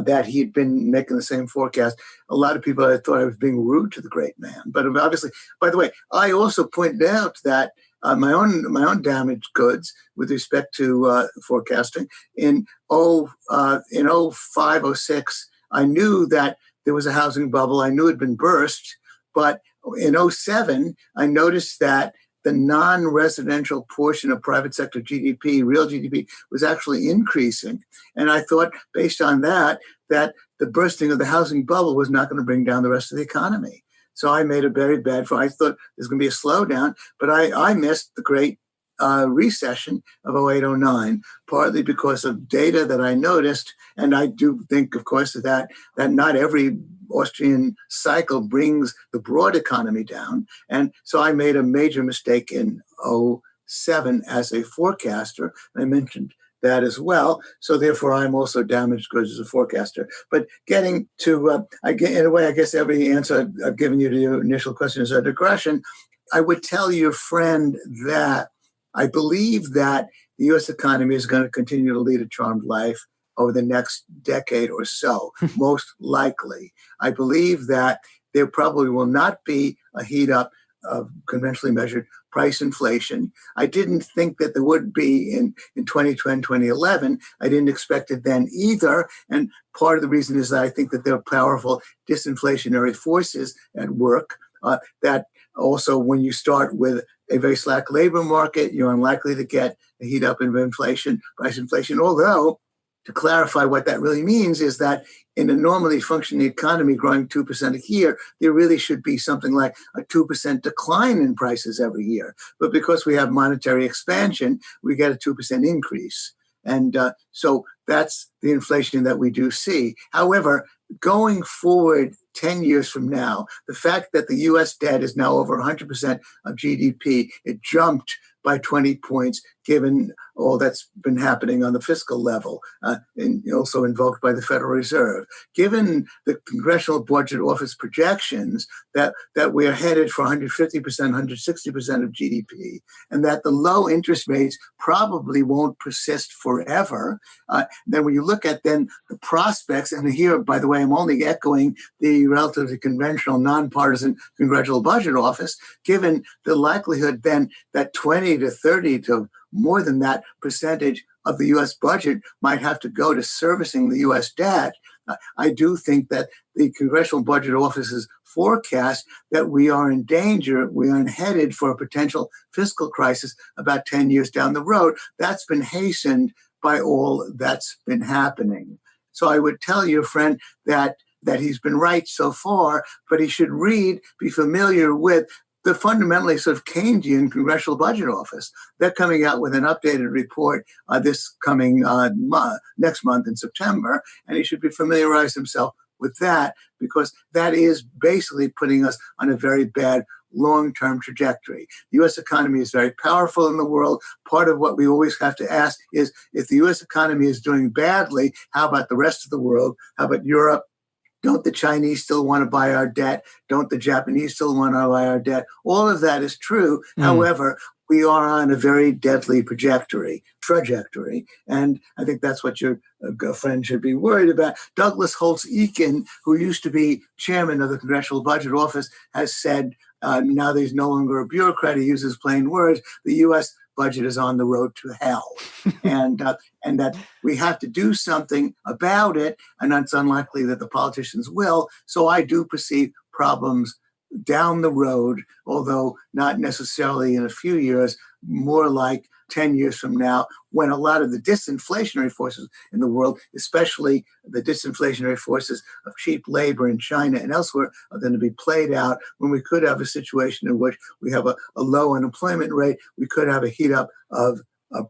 that he'd been making the same forecast, a lot of people thought I was being rude to the great man. But obviously, by the way, I also pointed out that my own damaged goods with respect to forecasting in 05, 06, I knew that there was a housing bubble. I knew it had been burst. But in 07, I noticed that the non-residential portion of private sector GDP, real GDP, was actually increasing. And I thought, based on that the bursting of the housing bubble was not going to bring down the rest of the economy. So I made a very bad, I thought there's going to be a slowdown, but I missed the great recession of 08, 09, partly because of data that I noticed. And I do think, of course, that not every Austrian cycle brings the broad economy down. And so I made a major mistake in 07 as a forecaster. I mentioned that as well. So therefore, I'm also damaged goods as a forecaster. But getting to, in a way, I guess every answer I've given you to your initial question is a digression. I would tell your friend that I believe that the U.S. economy is going to continue to lead a charmed life over the next decade or so, most likely. I believe that there probably will not be a heat up of conventionally measured price inflation. I didn't think that there would be in 2010, 2011. I didn't expect it then either. And part of the reason is that I think that there are powerful disinflationary forces at work that also, when you start with a very slack labor market, you're unlikely to get a heat up in price inflation. Although, to clarify what that really means is that in a normally functioning economy growing 2% a year, there really should be something like a 2% decline in prices every year. But because we have monetary expansion, we get a 2% increase. And so that's the inflation that we do see. However, going forward 10 years from now, the fact that the U.S. debt is now over 100% of GDP, it jumped by 20 points, given all that's been happening on the fiscal level, and also invoked by the Federal Reserve. Given the Congressional Budget Office projections that we are headed for 150%, 160% of GDP, and that the low interest rates probably won't persist forever, Then when you look at then the prospects, and here, by the way, I'm only echoing the relatively conventional nonpartisan Congressional Budget Office, given the likelihood then that 20 to 30 to more than that percentage of the U.S. budget might have to go to servicing the U.S. debt, I do think that the Congressional Budget Office's forecast that we are in danger, we are headed for a potential fiscal crisis about 10 years down the road, that's been hastened by all that's been happening. So I would tell your friend that he's been right so far, but he should be familiar with the fundamentally sort of Keynesian Congressional Budget Office. They're coming out with an updated report this coming next month in September, and he should be familiarize himself with that, because that is basically putting us on a very bad long-term trajectory. The U.S. economy is very powerful in the world. Part of what we always have to ask is, if the U.S. economy is doing badly, how about the rest of the world? How about Europe? Don't the Chinese still want to buy our debt? Don't the Japanese still want to buy our debt? All of that is true. However, we are on a very deadly trajectory. And I think that's what your friend should be worried about. Douglas Holtz-Eakin, who used to be chairman of the Congressional Budget Office, has said, now that he's no longer a bureaucrat, he uses plain words, the U.S. budget is on the road to hell. and that we have to do something about it, and it's unlikely that the politicians will. So I do perceive problems down the road, although not necessarily in a few years, more like 10 years from now, when a lot of the disinflationary forces in the world, especially the disinflationary forces of cheap labor in China and elsewhere, are going to be played out, when we could have a situation in which we have a low unemployment rate, we could have a heat up of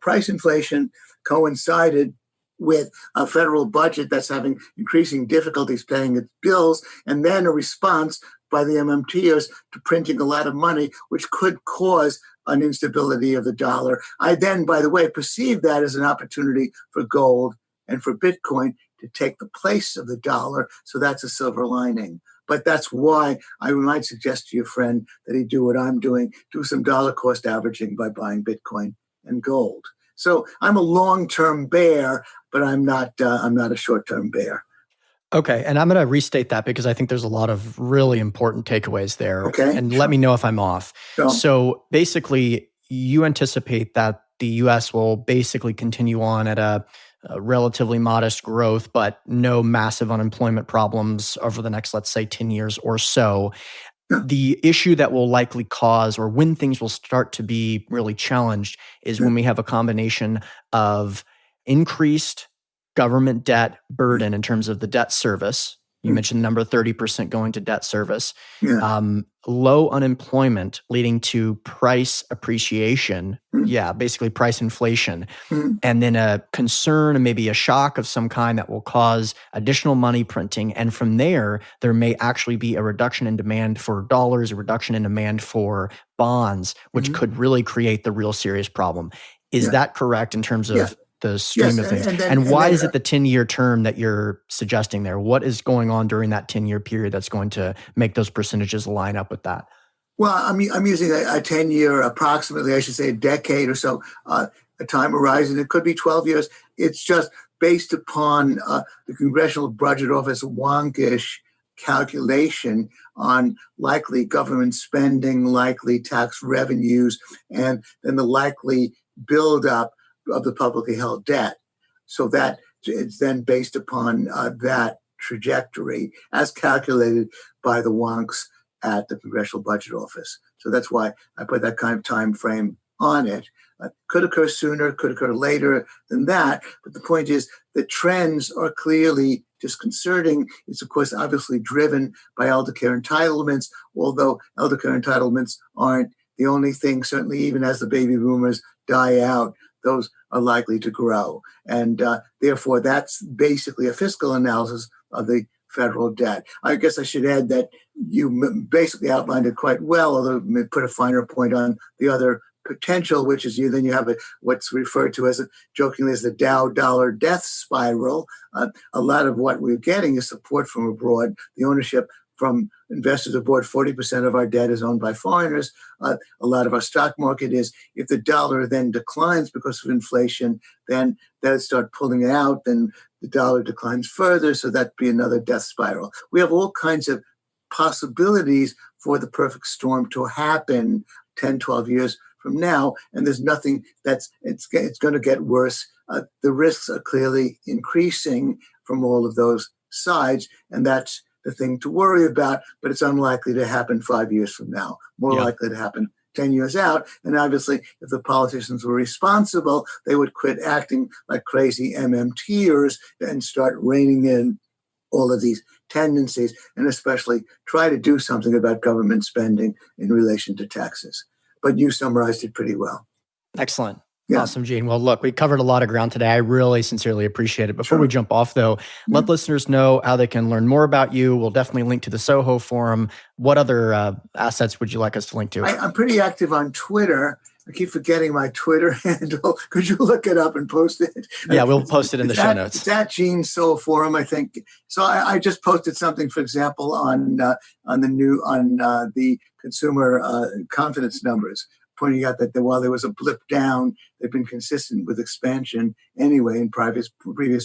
price inflation coincided with a federal budget that's having increasing difficulties paying its bills, and then a response by the MMTers to printing a lot of money, which could cause an instability of the dollar. I then, by the way, perceive that as an opportunity for gold and for Bitcoin to take the place of the dollar. So that's a silver lining. But that's why I might suggest to your friend that he do what I'm doing, do some dollar cost averaging by buying Bitcoin and gold. So I'm a long-term bear, but I'm not a short-term bear. Okay, and I'm going to restate that because I think there's a lot of really important takeaways there. Okay, and let me know if I'm off. Sure. So basically, you anticipate that the U.S. will basically continue on at a relatively modest growth, but no massive unemployment problems over the next, let's say, 10 years or so. The issue that will likely cause, or when things will start to be really challenged, is when we have a combination of increased government debt burden in terms of the debt service. You mentioned the number 30% going to debt service. Low unemployment leading to price appreciation. Basically price inflation. And then a concern and maybe a shock of some kind that will cause additional money printing. And from there may actually be a reduction in demand for dollars, a reduction in demand for bonds, which could really create the real serious problem. Is that correct in terms of the stream of things? And why is it the 10-year term that you're suggesting there? What is going on during that 10-year period that's going to make those percentages line up with that? Well, I'm using a 10-year, approximately, I should say a decade or so, a time horizon. It could be 12 years. It's just based upon the Congressional Budget Office wonkish calculation on likely government spending, likely tax revenues, and then the likely buildup of the publicly held debt. So that it's then based upon that trajectory as calculated by the wonks at the Congressional Budget Office. So that's why I put that kind of time frame on it. Could occur sooner, could occur later than that. But the point is the trends are clearly disconcerting. It's, of course, obviously driven by eldercare entitlements, although eldercare entitlements aren't the only thing. Certainly, even as the baby boomers die out, those are likely to grow. And therefore, that's basically a fiscal analysis of the federal debt. I guess I should add that you basically outlined it quite well, although put a finer point on the other potential, which is then you have what's referred to as jokingly as the Dow dollar death spiral. A lot of what we're getting is support from abroad, the ownership from investors abroad. 40% of our debt is owned by foreigners. A lot of our stock market is. If the dollar then declines because of inflation, then that would start pulling out, then the dollar declines further, so that'd be another death spiral. We have all kinds of possibilities for the perfect storm to happen 10, 12 years from now, and there's nothing it's going to get worse. The risks are clearly increasing from all of those sides, and that's the thing to worry about, but it's unlikely to happen 5 years from now, more likely to happen 10 years out. And obviously, if the politicians were responsible, they would quit acting like crazy MMTers and start reining in all of these tendencies, and especially try to do something about government spending in relation to taxes. But you summarized it pretty well. Excellent. Yeah. Awesome, Gene. Well, look, we covered a lot of ground today. I really sincerely appreciate it. Before we jump off, though, let listeners know how they can learn more about you. We'll definitely link to the Soho Forum. What other assets would you like us to link to? I'm pretty active on Twitter. I keep forgetting my Twitter handle. Could you look it up and post it? Yeah, we'll post it in the show notes. It's at Gene Soho Forum, I think. So I just posted something, for example, on the consumer confidence numbers, pointing out that while there was a blip down, they've been consistent with expansion anyway in previous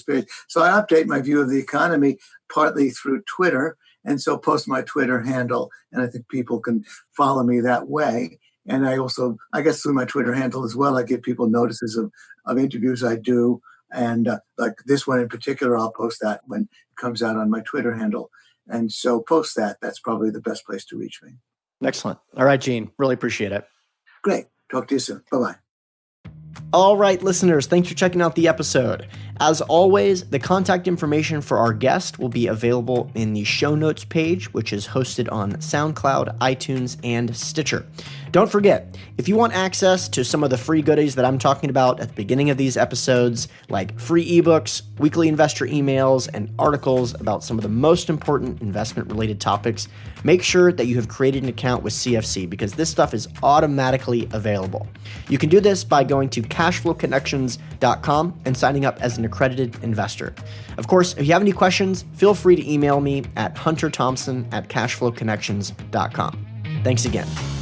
periods. So I update my view of the economy partly through Twitter, and so post my Twitter handle, and I think people can follow me that way. And I also, I guess through my Twitter handle as well, I give people notices of interviews I do. And like this one in particular, I'll post that when it comes out on my Twitter handle. And so post that. That's probably the best place to reach me. Excellent. All right, Gene. Really appreciate it. Great. Talk to you soon. Bye-bye. All right, listeners, thanks for checking out the episode. As always, the contact information for our guest will be available in the show notes page, which is hosted on SoundCloud, iTunes, and Stitcher. Don't forget, if you want access to some of the free goodies that I'm talking about at the beginning of these episodes, like free ebooks, weekly investor emails, and articles about some of the most important investment-related topics, make sure that you have created an account with CFC because this stuff is automatically available. You can do this by going to cashflowconnections.com and signing up as an accredited investor. Of course, if you have any questions, feel free to email me at hunterthompson@cashflowconnections.com. Thanks again.